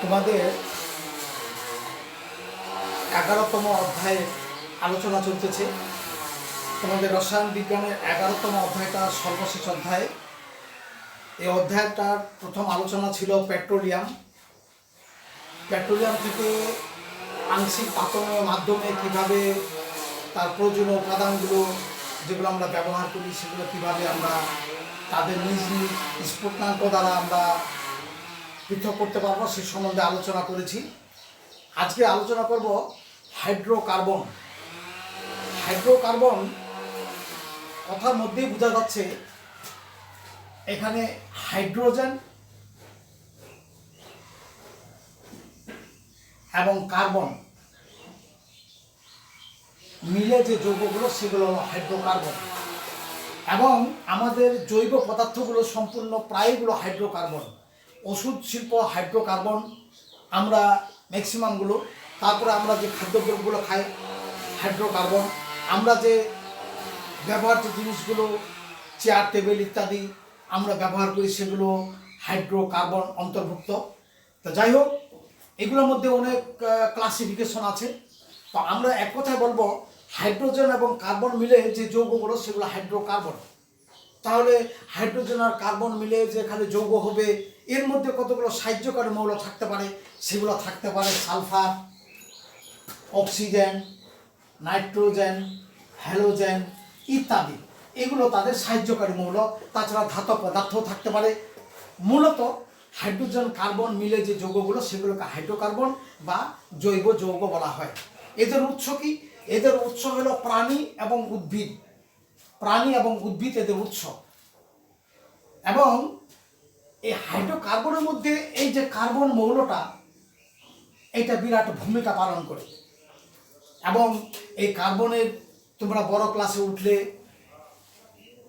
তোমাদের 11তম অধ্যায়ে আলোচনা চলতেছে। তোমাদের রসায়ন বিজ্ঞানের 11তম অধ্যায়টা সর্বশেষ অধ্যায়। এই অধ্যায়টার প্রথম আলোচনা ছিল পেট্রোলিয়াম থেকে আংশিক পাতনের মাধ্যমে কিভাবে তার প্রয়োজনীয় উপাদানগুলো যেগুলো আমরা ব্যবহার করি সেগুলো কিভাবে আমরা তাদের নিজ নিজ স্ফুটনাঙ্ক দ্বারা আমরা পৃথক করতে পারবো সে সম্বন্ধে আলোচনা করেছি। আজকে আলোচনা করব হাইড্রোকার্বন। কথার মধ্যেই বোঝা যাচ্ছে এখানে হাইড্রোজেন এবং কার্বন মিলে যে যৌগগুলো সেগুলো হলো হাইড্রোকার্বন, এবং আমাদের জৈব পদার্থগুলো সম্পূর্ণ প্রায়গুলো হাইড্রোকার্বন। ওষুধ শিল্প হাইড্রোকার্বন, আমরা ম্যাক্সিমামগুলো, তারপরে আমরা যে খাদ্যদ্রব্যগুলো খাই হাইড্রোকার্বন, আমরা যে ব্যবহার্য জিনিসগুলো চেয়ার টেবিল ইত্যাদি আমরা ব্যবহার করি সেগুলো হাইড্রোকার্বন অন্তর্ভুক্ত। তো যাই হোক, এগুলোর মধ্যে অনেক ক্লাসিফিকেশন আছে। তো আমরা এক কথায় বলবো হাইড্রোজেন এবং কার্বন মিলে যে যৌগগুলো সেগুলো হাইড্রোকার্বন। তাহলে হাইড্রোজেন আর কার্বন মিলে যে খালি যৌগ হবে, এর মধ্যে কতগুলো সাহায্যকারী মৌল থাকতে পারে, সেগুলো থাকতে পারে সালফার, অক্সিজেন, নাইট্রোজেন, হ্যালোজেন ইত্যাদি। এগুলো তাদের সাহায্যকারী মৌল। তাছাড়া ধাতব পদার্থও থাকতে পারে। মূলত হাইড্রোজেন কার্বন মিলে যে যৌগগুলো সেগুলোকে হাইড্রোকার্বন বা জৈব যৌগ বলা হয়। এদের উৎস কি? এদের উৎস হলো প্রাণী এবং উদ্ভিদ এদের উৎস। এবং এই হাইড্রোকার্বনের মধ্যে এই যে কার্বন মৌলটা, এটা বিরাট ভূমিকা পালন করে। এবং এই কার্বনের তোমরা বড় ক্লাসে উঠলে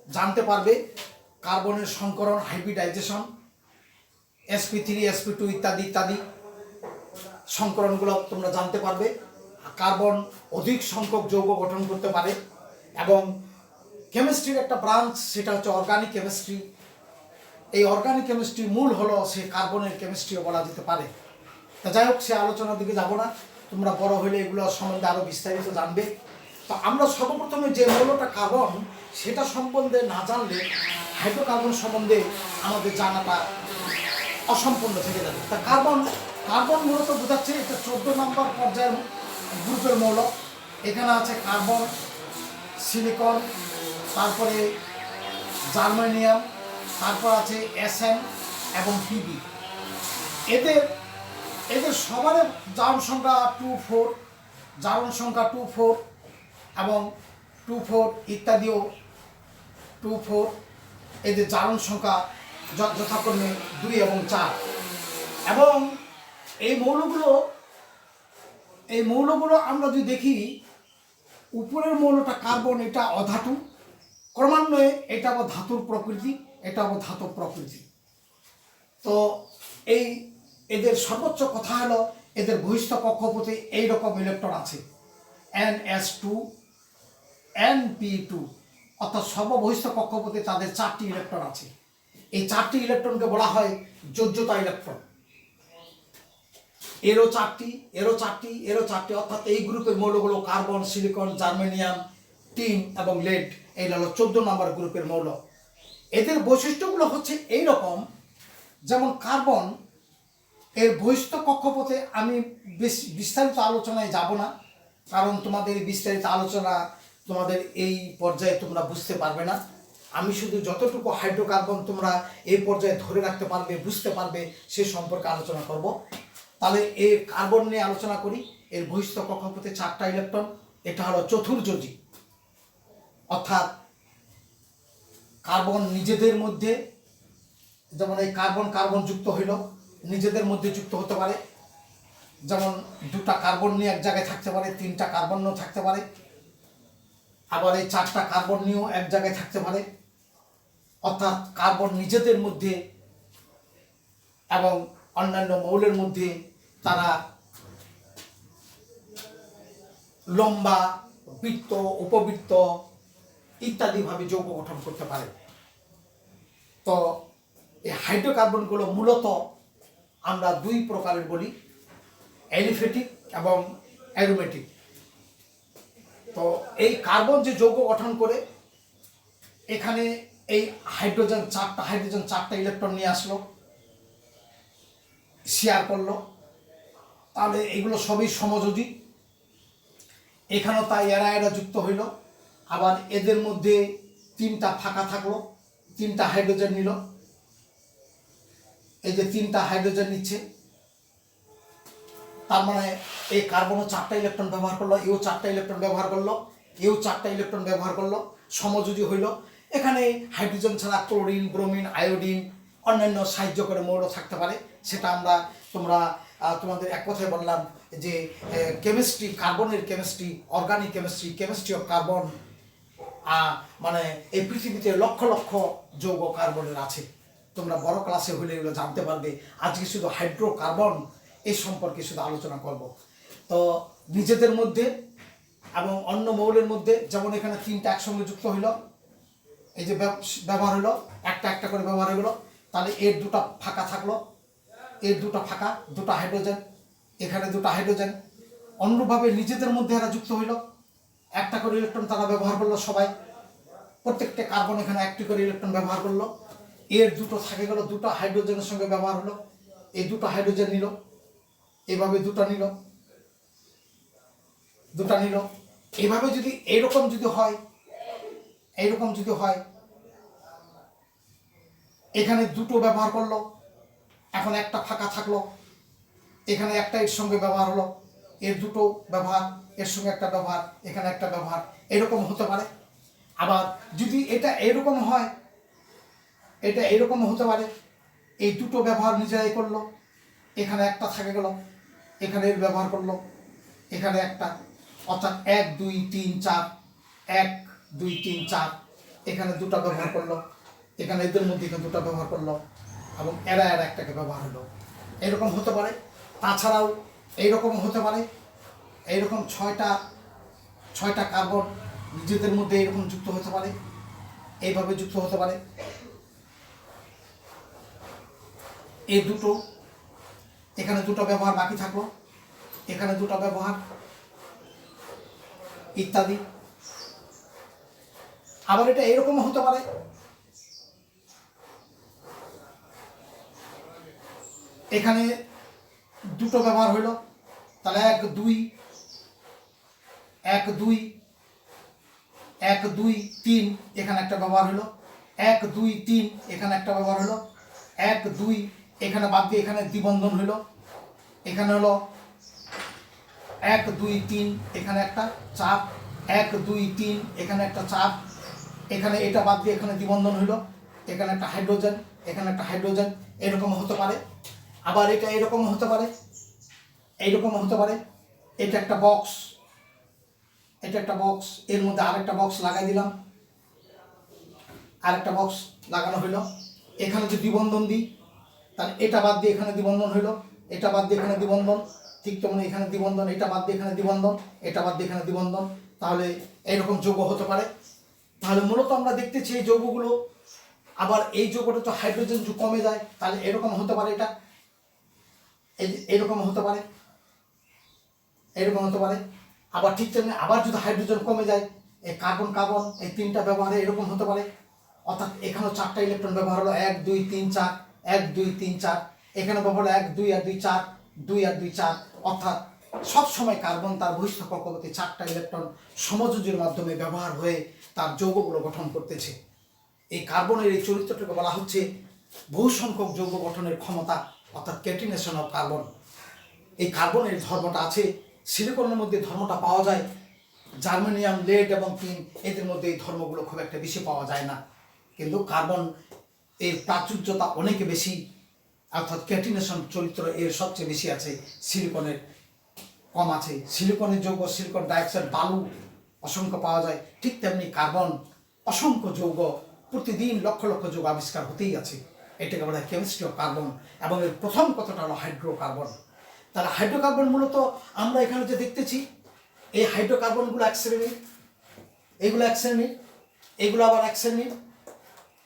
জানতে পারবে কার্বনের সংকরণ, হাইব্রিডাইজেশন, sp3 sp2 ইত্যাদি ইত্যাদি সংকরণগুলো তোমরা জানতে পারবে। কার্বন অধিক সংখ্যক যৌগ গঠন করতে পারে। এবং কেমিস্ট্রির একটা ব্রাঞ্চ, সেটা হচ্ছে অর্গানিক কেমিস্ট্রি। এই অর্গানিক কেমিস্ট্রির মূল হলো সে কার্বনের কেমিস্ট্রিও বলা যেতে পারে। তা যাই হোক, সে আলোচনার দিকে যাব না, তোমরা বড় হলে এগুলো সম্বন্ধে আরও বিস্তারিত জানবে। তো আমরা সর্বপ্রথমে যে মৌলটা কার্বন, সেটা সম্বন্ধে না জানলে হাইড্রোকার্বন সম্বন্ধে আমাদের জানাটা অসম্পূর্ণ থেকে যাবে। তা কার্বন মূলত বোঝাচ্ছে এটা 14 নম্বর পর্যায়ের গ্রুপের মৌল। এখানে আছে কার্বন, সিলিকন, তারপরে জার্মেনিয়াম, তারপর আছে SN এবং PB। এদের সবার জারণ সংখ্যা 24 এবং 24 ইত্যাদিও 24। এদের জারণ সংখ্যা যথাক্রমে 2 এবং 4। এবং এই মৌলগুলো আমরা যদি দেখি, উপরের মৌলটা কার্বন, এটা অধাতু, ক্রমান্বয়ে এটা আবার ধাতুর প্রকৃতি, এটা আবার ধাতব প্রকৃতি। তো এদের সর্বোচ্চ কথা হলো এদের বহিস্থ কক্ষপথে এইরকম ইলেকট্রন আছে, NS2 NP2, অর্থাৎ সর্ববহিস্থ কক্ষপথে তাদের 4টি ইলেকট্রন আছে। এই 4টি ইলেকট্রনকে বলা হয় যোজ্যতা ইলেকট্রন। এরও চারটি, অর্থাৎ এই গ্রুপের মৌলগুলো কার্বন, সিলিকন, জার্মেনিয়াম, টিন এবং লেড। এই হলো 14 নম্বর গ্রুপের মৌল। এদের বৈশিষ্ট্যগুলো হচ্ছে এই রকম, যেমন কার্বন এর বহিস্থ কক্ষপথে আমি বেশি বিস্তারিত আলোচনায় যাব না, কারণ তোমাদের বিস্তারিত আলোচনা তোমাদের এই পর্যায়ে তোমরা বুঝতে পারবে না। আমি শুধু যতটুকু হাইড্রোকার্বন তোমরা এই পর্যায়ে ধরে রাখতে পারবে, বুঝতে পারবে, সে সম্পর্কে আলোচনা করব। তাহলে এই কার্বন নিয়ে আলোচনা করি। এর বহিস্থ কক্ষপথে 4টা ইলেকট্রন, এটা হলো চতুর্যোজী। অর্থাৎ কার্বন নিজেদের মধ্যে, যেমন এই কার্বন যুক্ত হইল, নিজেদের মধ্যে যুক্ত হতে পারে। যেমন 2টা কার্বন নিয়ে এক জায়গায় থাকতে পারে, 3টা কার্বন নিয়েও থাকতে পারে। আবার এই 4টা কার্বন নিয়েও এক জায়গায় থাকতে পারে। অর্থাৎ কার্বন নিজেদের মধ্যে এবং অন্যান্য মৌলের মধ্যে তারা লম্বা, বৃত্ত, উপবৃত্ত ইত্যাদিভাবে যৌগ গঠন করতে পারে। তো এই হাইড্রোকার্বনগুলো মূলত আমরা দুই প্রকারের বলি, অ্যালিফেটিক এবং অ্যারোমেটিক। তো এই কার্বন যে যৌগ গঠন করে, এখানে এই হাইড্রোজেন চারটা ইলেকট্রন নিয়ে আসলো, শেয়ার করলো, তাহলে এগুলো সবই সমযোজী। এখানেও তাই এরা যুক্ত হইল। আবার এদের মধ্যে তিনটা ফাঁকা থাকলো, তিনটা হাইড্রোজেন নিল, এই যে তিনটা হাইড্রোজেন নিচ্ছে, তার মানে এই কার্বনও চারটা ইলেকট্রন ব্যবহার করলো, এও চারটা ইলেকট্রন ব্যবহার করলো, এও চারটা ইলেকট্রন ব্যবহার করলো, সমযোজী হইল। এখানে হাইড্রোজেন ছাড়া ক্লোরিন, ব্রোমিন, আয়োডিন, অন্যান্য সাহায্য করে মৌল থাকতে পারে। সেটা তোমাদের এক কথায় বললাম যে কেমিস্ট্রি, কার্বনের chemistry, organic chemistry of carbon, মানে এই পৃথিবীতে লক্ষ লক্ষ যৌগ কার্বনের আছে। তোমরা বড় ক্লাসে হলে এগুলো জানতে পারবে। আজকে শুধু হাইড্রোকার্বন এই সম্পর্কে শুধু আলোচনা করব। তো নিজেদের মধ্যে এবং অন্য মৌলের মধ্যে, যেমন এখানে তিনটা একসঙ্গে যুক্ত হইল, এই যে ব্যবহার হলো, একটা একটা করে ব্যবহার হয়ে গেলো, তাহলে এর দুটা ফাঁকা থাকলো, এর দুটা ফাঁকা, দুটা হাইড্রোজেন, এখানে দুটা হাইড্রোজেন। অনুরূপভাবে নিজেদের মধ্যে এরা যুক্ত হইল, একটা করে ইলেকট্রন তারা ব্যবহার করলো সবাই, প্রত্যেকটা কার্বন এখানে একটি করে ইলেকট্রন ব্যবহার করলো, এর দুটো থাকে গেল, দুটো হাইড্রোজেনের সঙ্গে ব্যবহার হলো, এই দুটো হাইড্রোজেন নিল, এভাবে দুটো নিল, এইভাবে যদি এইরকম যদি হয়, এখানে দুটো ব্যবহার করলো, এখন একটা ফাঁকা থাকলো, এখানে একটা এর সঙ্গে ব্যবহার হলো, এর দুটো ব্যবহার, এর সঙ্গে একটা ব্যবহার, এখানে একটা ব্যবহার, এরকম হতে পারে। আবার যদি এটা এরকম হয়, এটা এরকম হতে পারে, এই দুটো ব্যবহার নিজেরাই করলো, এখানে একটা থাকে গেল, এখানে এর ব্যবহার করলো, এখানে একটা, অর্থাৎ 1 2 3 4, 1 2 3 4, এখানে দুটো ব্যবহার করলো, এখানে এদের মধ্যে এখানে দুটো ব্যবহার করলো, এবং এরা একটাকে ব্যবহার হলো, এরকম হতে পারে। তাছাড়াও এইরকম হতে পারে, এইরকম ছয়টা কার্বন নিজেদের মধ্যে এরকম যুক্ত হতে পারে, এইভাবে যুক্ত হতে পারে। এই দুটো, এখানে দুটো ব্যবহার বাকি থাকলো, এখানে দুটো ব্যবহার, ইত্যাদি। আবার এটা এরকম হতে পারে, এখানে দুটো ব্যবহার হইল, তাহলে 1 2 3, এখানে একটা ব্যবহার হলো, 1 2 3, এখানে একটা ব্যবহার হলো, 1 2, এখানে বাদ দিয়ে এখানে দ্বিবন্ধন হইল, এখানে হলো 1 2 3, এখানে একটা চাপ, 1 2 3, এখানে একটা চাপ, এখানে এটা বাদ দিয়ে এখানে দ্বিবন্ধন হইল, এখানে একটা হাইড্রোজেন, এখানে একটা হাইড্রোজেন, এরকম হতে পারে। আবার এটা এরকম হতে পারে, এইরকম হতে পারে। এটা একটা বক্স, এর মধ্যে আরেকটা বক্স লাগাই দিলাম, আরেকটা বক্স লাগানো হইলো, এখানে যদি দ্বিবন্ধন দিই, তাহলে এটা বাদ দিয়ে এখানে দ্বিবন্ধন হইলো, এটা বাদ দিয়ে এখানে দ্বিবন্ধন, ঠিক তেমন এখানে দ্বিবন্ধন, এটা বাদ দিয়ে এখানে দ্বিবন্ধন, এটা বাদ দিয়ে এখানে দ্বিবন্ধন, তাহলে এইরকম যৌগ হতে পারে। তাহলে মূলত আমরা দেখতেছি এই যৌগগুলো, আবার এই যৌগটা তো হাইড্রোজেন কমে যায়, তাহলে এরকম হতে পারে, এটা এরকম হতে পারে, এরকম হতে পারে। আবার ঠিক তেমনি আবার যদি হাইড্রোজেন কমে যায়, এই কার্বন এই তিনটা ব্যবহারে এরকম হতে পারে, অর্থাৎ এখানেও চারটা ইলেকট্রন ব্যবহার হলো, 1 2 3 4, 1 2 3 4, এখানে ব্যবহার হলো 1 2 আর 2 4, 2 আর 2 4, অর্থাৎ সবসময় কার্বন তার বহিস্থ কক্ষপথে চারটা ইলেকট্রন সমযোজীর মাধ্যমে ব্যবহার হয়ে তার যৌগগুলো গঠন করতেছে। এই কার্বনের এই চরিত্রটাকে বলা হচ্ছে বহু সংখ্যক যৌগ গঠনের ক্ষমতা, অর্থাৎ ক্যাটিনেশন অফ কার্বন। এই কার্বনের ধর্মটা আছে, সিলিকনের মধ্যে ধর্মটা পাওয়া যায়, জার্মেনিয়াম, লেড এবং টিন এদের মধ্যে এই ধর্মগুলো খুব একটা বেশি পাওয়া যায় না, কিন্তু কার্বন এর প্রাচুর্যতা অনেক বেশি, অর্থাৎ ক্যাটিনেশন চরিত্র এর সবচেয়ে বেশি আছে, সিলিকনের কম আছে। সিলিকনের যৌগ, সিলিকন ডাইঅক্সাইড, বালু অসংখ্য পাওয়া যায়, ঠিক তেমনি কার্বন অসংখ্য যৌগ, প্রতিদিন লক্ষ লক্ষ যৌগ আবিষ্কার হতেই আছে। এটাকে বলা হয় কেমিস্ট্রি অফ কার্বন, এবং এর প্রথম কথাটা হলো হাইড্রোকার্বন। তাহলে হাইড্রোকার্বন মূলত আমরা এখানে যে দেখতেছি, এই হাইড্রোকার্বনগুলো এক শ্রেণীর, এইগুলো এক শ্রেণীর, এগুলো আবার এক শ্রেণীর,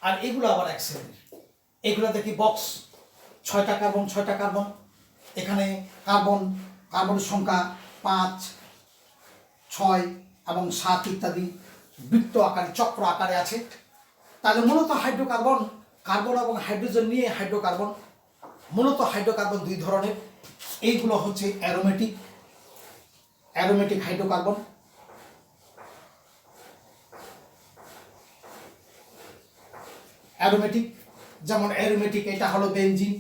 আর এগুলো আবার এক শ্রেণীর। এগুলো দেখি বক্স, 6টা কার্বন 6টা কার্বন, এখানে কার্বনের সংখ্যা 5, 6 এবং 7 ইত্যাদি বৃত্ত আকারে চক্র আকারে আছে। তাহলে মূলত হাইড্রোকার্বন, কার্বন এবং হাইড্রোজেন নিয়ে হাইড্রোকার্বন। মূলত হাইড্রোকার্বন দুই ধরনের, এইগুলো হচ্ছে অ্যারোমেটিক হাইড্রোকার্বন। অ্যারোমেটিক, যেমন অ্যারোমেটিক এটা হলো বেনজিন,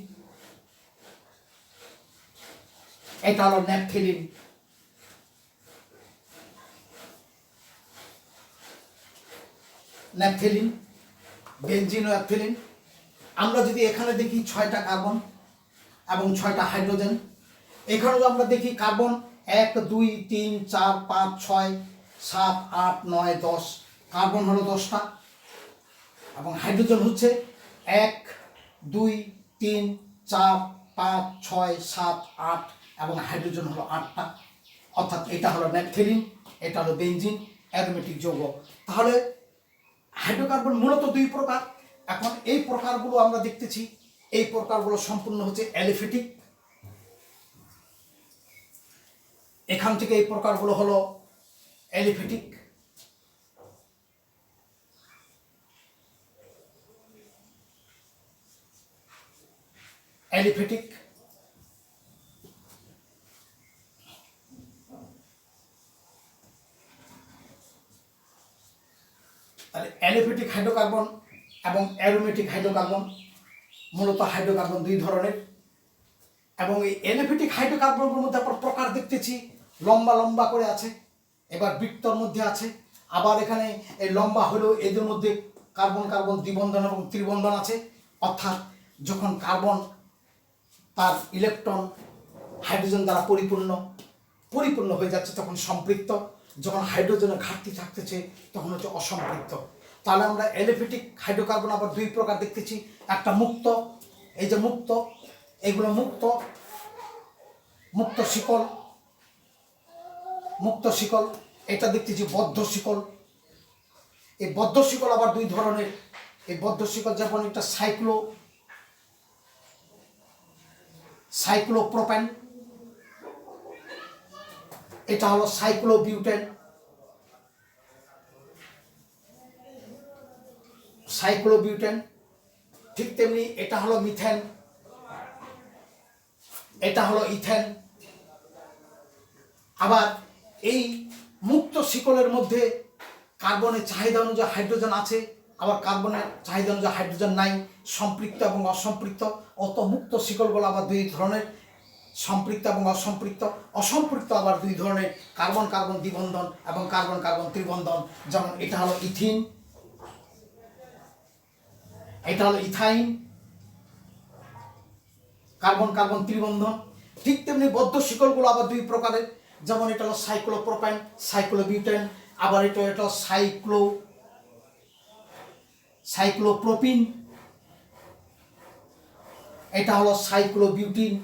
এটা হলো ন্যাপথেলিন। ন্যাপথেলিন, বেনজিন ও ন্যাপথেলিন। আমরা যদি এখানে দেখি 6টা কার্বন এবং 6টা হাইড্রোজেন, এখানেও আমরা দেখি কার্বন 1, 2, 3, 4, 5, 6, 7, 8, 9, 10, কার্বন হলো 10টা এবং হাইড্রোজেন হচ্ছে 1, 2, 3, 4, 5, 6, 7, 8 এবং হাইড্রোজেন হলো 8টা। অর্থাৎ এটা হলো ন্যাপথেলিন, এটা হলো বেনজিন, অ্যারোমেটিক যৌগ। তাহলে হাইড্রোকার্বন মূলত দুই প্রকার। এখন এই প্রকারগুলো আমরা দেখতেছি, এই প্রকারগুলো সম্পূর্ণ হচ্ছে অ্যালিফেটিক। এখান থেকে এই প্রকারগুলো হলো অ্যালিফেটিক। অ্যালিফেটিক অ্যালিফেটিক হাইড্রোকার্বন এবং অ্যারোমেটিক হাইড্রোকার্বন, মূলত হাইড্রোকার্বন দুই ধরনের। এবং এই অ্যালিফেটিক হাইড্রোকার্বনের মধ্যে আমরা প্রকার দেখতেছি, লম্বা লম্বা করে আছে, এবার বৃত্তর মধ্যে আছে, আবার এখানে এই লম্বা হলেও এদের মধ্যে কার্বন কার্বন দ্বিবন্ধন এবং ত্রিবন্ধন আছে। অর্থাৎ যখন কার্বন তার ইলেকট্রন হাইড্রোজেন দ্বারা পরিপূর্ণ হয়ে যাচ্ছে তখন সম্পৃক্ত, যখন হাইড্রোজেনের ঘাটতি থাকতেছে তখন হচ্ছে অসম্পৃক্ত। তাহলে আমরা অ্যালিফেটিক হাইড্রোকার্বন আবার দুই প্রকার দেখতেছি, একটা মুক্ত, এই যে মুক্ত, এগুলো মুক্ত শিকল, এটা দেখতেছি বদ্ধ শিকল। এই বদ্ধ শিকল আবার দুই ধরনের। এই বদ্ধ শিকল যেমন একটা সাইক্লোপ্রোপেন, এটা হলো সাইক্লোবিউটেন। ঠিক তেমনি এটা হলো মিথেন, এটা হলো ইথেন। আবার এই মুক্ত শিকলের মধ্যে কার্বনের চাহিদা অনুযায়ী হাইড্রোজেন আছে, আবার কার্বনের চাহিদা অনুযায়ী হাইড্রোজেন নাই, সম্পৃক্ত এবং অসম্পৃক্ত। অত মুক্ত শিকলগুলো আবার দুই ধরনের, সম্পৃক্ত এবং অসম্পৃক্ত আবার দুই ধরনের, কার্বন কার্বন দ্বিবন্ধন এবং কার্বন কার্বন ত্রিবন্ধন। যেমন এটা হলো ইথিন, এটা হলো ইথাইন, কার্বন কার্বন ত্রিবন্ধন। ঠিক তেমনি বদ্ধ শিকলগুলো আবার দুই প্রকারের, যেমন এটা হলো সাইক্লোপ্রোপেন, সাইক্লোবিউটেন, আবার এটা সাইক্লোপ্রোপিন, এটা হলো সাইক্লোবিউটিন।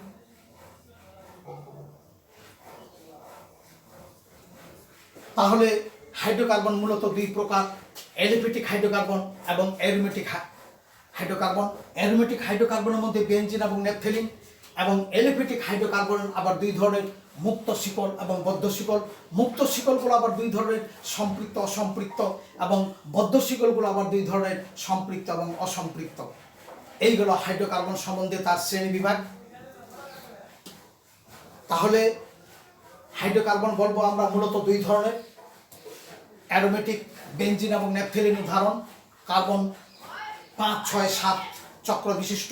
তাহলে হাইড্রোকার্বন মূলত দুই প্রকার, অ্যালিফেটিক হাইড্রোকার্বন এবং অ্যারোমেটিক হাইড্রোকার্বন। অ্যারোমেটিক হাইড্রোকার্বনের মধ্যে বেনজিন এবং ন্যাপথেলিন। এবং অ্যালিফেটিক হাইড্রোকার্বন আবার দুই ধরনের, মুক্ত শিকল এবং বদ্ধ শিকল। মুক্ত শিকলগুলো আবার দুই ধরনের, সম্পৃক্ত অসম্পৃক্ত, এবং বদ্ধ শিকলগুলো আবার দুই ধরনের, সম্পৃক্ত এবং অসম্পৃক্ত। এইগুলো হাইড্রোকার্বন সম্বন্ধে তার শ্রেণী বিভাগ। তাহলে হাইড্রোকার্বন বলবো আমরা মূলত দুই ধরনের, অ্যারোমেটিক বেনজিন এবং ন্যাপথেলিন উদাহরণ, কার্বন 5, 6, 7 চক্র বিশিষ্ট।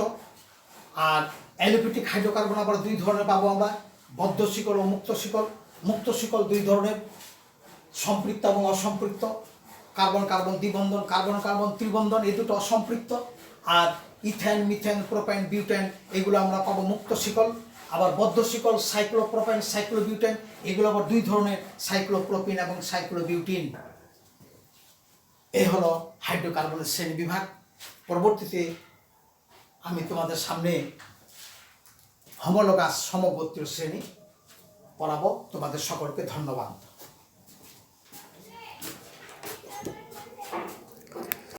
আর অ্যালিফেটিক হাইড্রোকার্বন আবার দুই ধরনের পাবো আমরা, বদ্ধ শিকল ও মুক্ত শিকল। মুক্ত শিকল দুই ধরনের, সম্পৃক্ত এবং অসম্পৃক্ত, কার্বন কার্বন দ্বিবন্ধন, কার্বন কার্বন ত্রিবন্ধন, এই দুটো অসম্পৃক্ত। আর ইথেন, মিথেন, প্রোপেন, বিউটেন এগুলো আমরা পাবো মুক্ত শিকল। আবার বদ্ধ শিকল সাইক্লোপ্রোপেন, সাইক্লোবিউটেন, এগুলো আবার দুই ধরনের, সাইক্লোপ্রোপিন এবং সাইক্লোবিউটিন। এই হলো হাইড্রোকার্বনের শ্রেণী বিভাগ। পরবর্তীতে আমি তোমাদের সামনে হোমোলোগাস সমগোত্রীয় শ্রেণী পড়াবো। তোমাদের সকলকে ধন্যবাদ।